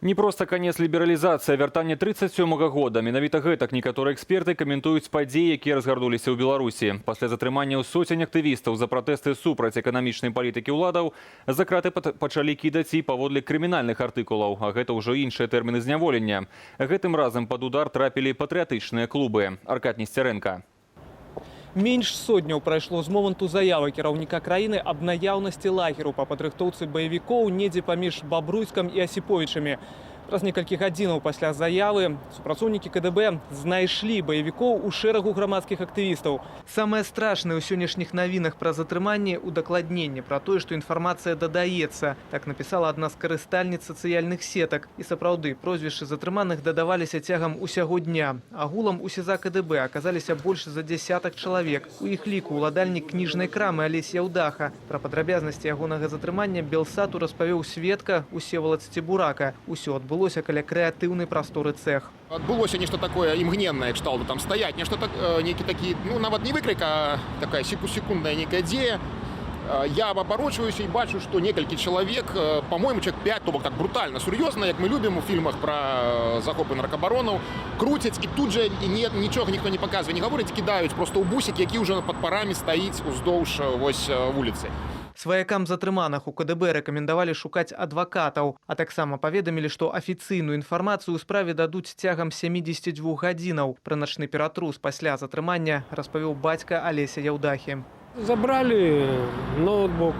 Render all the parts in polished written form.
Не просто конец лібералізацыі, а вяртанне 37-го года. Менавіта гэтак некаторыя эксперты каментуюць падзеі, якія разгарнуліся ў Беларусі. Пасля затрымання сотень актывістаў за пратэсты супраць эканамічнай палітыкі ўладаў, за краты пачалі кідаць і паводле крымінальных артыкулаў, а гэта ўжо іншыя тэрміны зняволення. Гэтым разам пад удар трапілі патрыятычныя клубы. Аркад Несцярэнка. Менш сотняў прайшло з моманту заявы кіраўніка краіны аб наяўнасці лагеру па падрыхтоўцы баевікоў недзе паміж Бабруйскам і Асіповічамі. Праз некалькі гадзінаў пасля заявы супрацоўнікі КДБ знайшлі баевікоў у шэрагу грамадскіх актывістаў. Самае страшнае ў сённяшніх навінах пра затрыманне удакладненне пра тое, што інфармацыя дадаецца. Так напісала адна з карыстальніц сацыяльных сетак. І сапраўды, прозвішчы затрыманых дадаваліся цягам усяго дня. Агулам у СІЗА КДБ аказаліся больш за дзясятак чалавек. У іх ліку ўладальнік кніжнай крамы Алесь Яўдаха. Пра падрабязнасці ягонага затрымання Белсату распавёў сведка Усевалад Сцебурака. Усё адбылося каля крэатыўнай прасторы цэх. Адбылося нешта такое імгненнае, кшталту там стаяць, нешта нейкі такі, ну нават не выкрык, а такая секундная нейкая дзея. Я абарочваюся і бачу, што некалькі чалавек, по-моему, чалавек 5, то бок так брутальна, сур'ёзна, як мы любім у фільмах пра захопы наркабаронаў, круцяць і тут жа нічога ніхто не паказвае, не гавораць, кідаюць проста ў бусік, які ўжо пад парамі стаіць уздоўж вось вуліцы. Сваякам затрыманых у КДБ рэкамендавалі шукаць адвакатаў, а таксама паведамілі, што афіцыйную інфармацыю ў справе дадуць цягам 72 гадзінаў. Пра начны ператрус пасля затрымання распавёў бацька Алеся Яўдахі. Забрали ноутбук,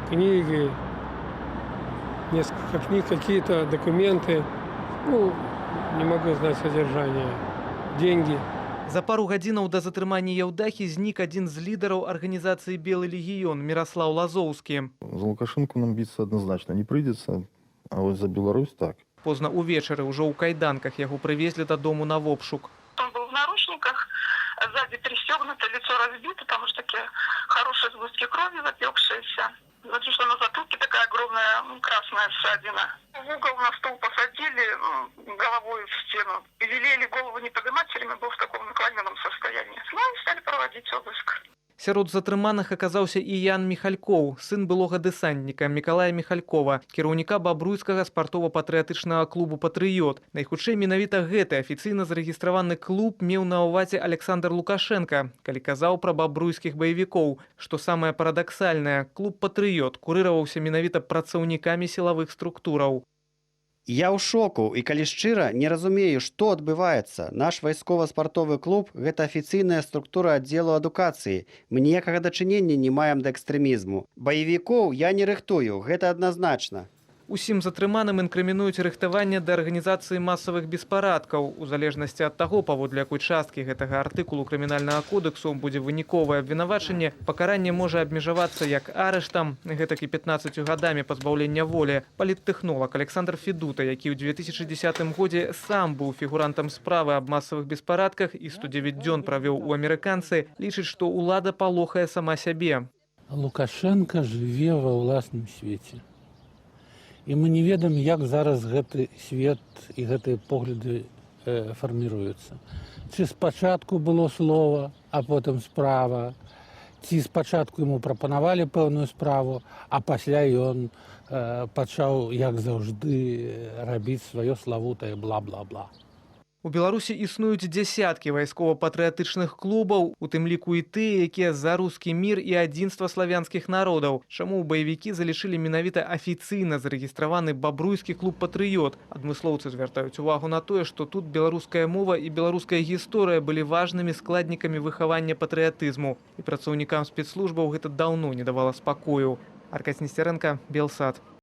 книги, несколько книг, какие-то документы. Ну, не могу знать содержание. Деньги. За пару гадзінаў да затрымання Яўдахі знік адзін з лідараў арганізацыі «Белы легіён» Міраслаў Лазоўскі. За Лукашенко нам биться однозначно не придется, а вот за Беларусь так. Позна увечары ўжо ў кайданках яго прывезлі дадому на обшук. Он был в наручниках, сзади пристегнуто, лицо разбито, потому что такие хорошие сгустки крови запекшиеся. Значит, что на затылке такая огромная красная ссадина. В угол на стул посадили головой в стену. И велели голову не поднимать, все время был в таком наклоненном состоянии. Ну и стали проводить обыск. Сярод затрыманых аказаўся і Ян Міхалькоў, сын былога дэсантніка Мікалая Міхалькова, кіраўніка бабруйскага спартова-патрыятычнага клубу «Патрыёт». Найхутчэй менавіта гэты афіцыйна зарэгістраваны клуб меў на ўвазе Александр Лукашенко, калі казаў пра бабруйскіх баевікоў. Што самае парадаксальнае, клуб «Патрыёт» курыраваўся менавіта працаўнікамі сілавых структураў. Я ў шоку і, калі шчыра, не разумею, што адбываецца. Наш вайскова-спартовы клуб – гэта афіцыйная структура аддзелу адукацыі. Мы ніякага дачынення не маем да экстрэмізму. Баевікоў я не рыхтую, гэта адназначна. Усім затрыманым інкрымінуюць рыхтаванне да арганізацыі масавых беспарадкаў. У залежнасці ад таго, паводле якой часткі гэтага артыкулу крымінальнага кодексу будзе выніковае абвінавачанне, пакаранне можа абмежавацца як арыштам, гэтак і 15 гадамі пазбаўлення волі. Паліттэхнолаг Александр Федута, які ў 2010 годзе сам быў фігурантам справы аб масавых беспарадках і 109 дзён правёў у амерыканцы, лічыць, што ўлада палохае сама сябе. Лукашенко жыве ва ўласным свеце. І мы не ведаем, як зараз гэты свет і гэтыя погляды фарміруюцца. Ці спачатку было слова, а потым справа, ці спачатку яму прапанавалі пэўную справу, а пасля ён пачаў, як заўжды, рабіць сваё славутае бла-бла-бла. У Беларусі існуюць дзясяткі вайскова-патрыятычных клубаў, у тым ліку і тыя, якія за рускі мір і адзінства славянскіх народаў. Чаму баевікі залічылі менавіта афіцыйна зарэгістраваны бабруйскі клуб «Патрыёт»? Адмыслоўцы звяртаюць увагу на тое, што тут беларуская мова і беларуская гісторыя былі важнымі складнікамі выхавання патрыятызму. І працаўнікам спецслужбаў гэта даўно не давала спакою. Аркад Несцярэнка, Белсат.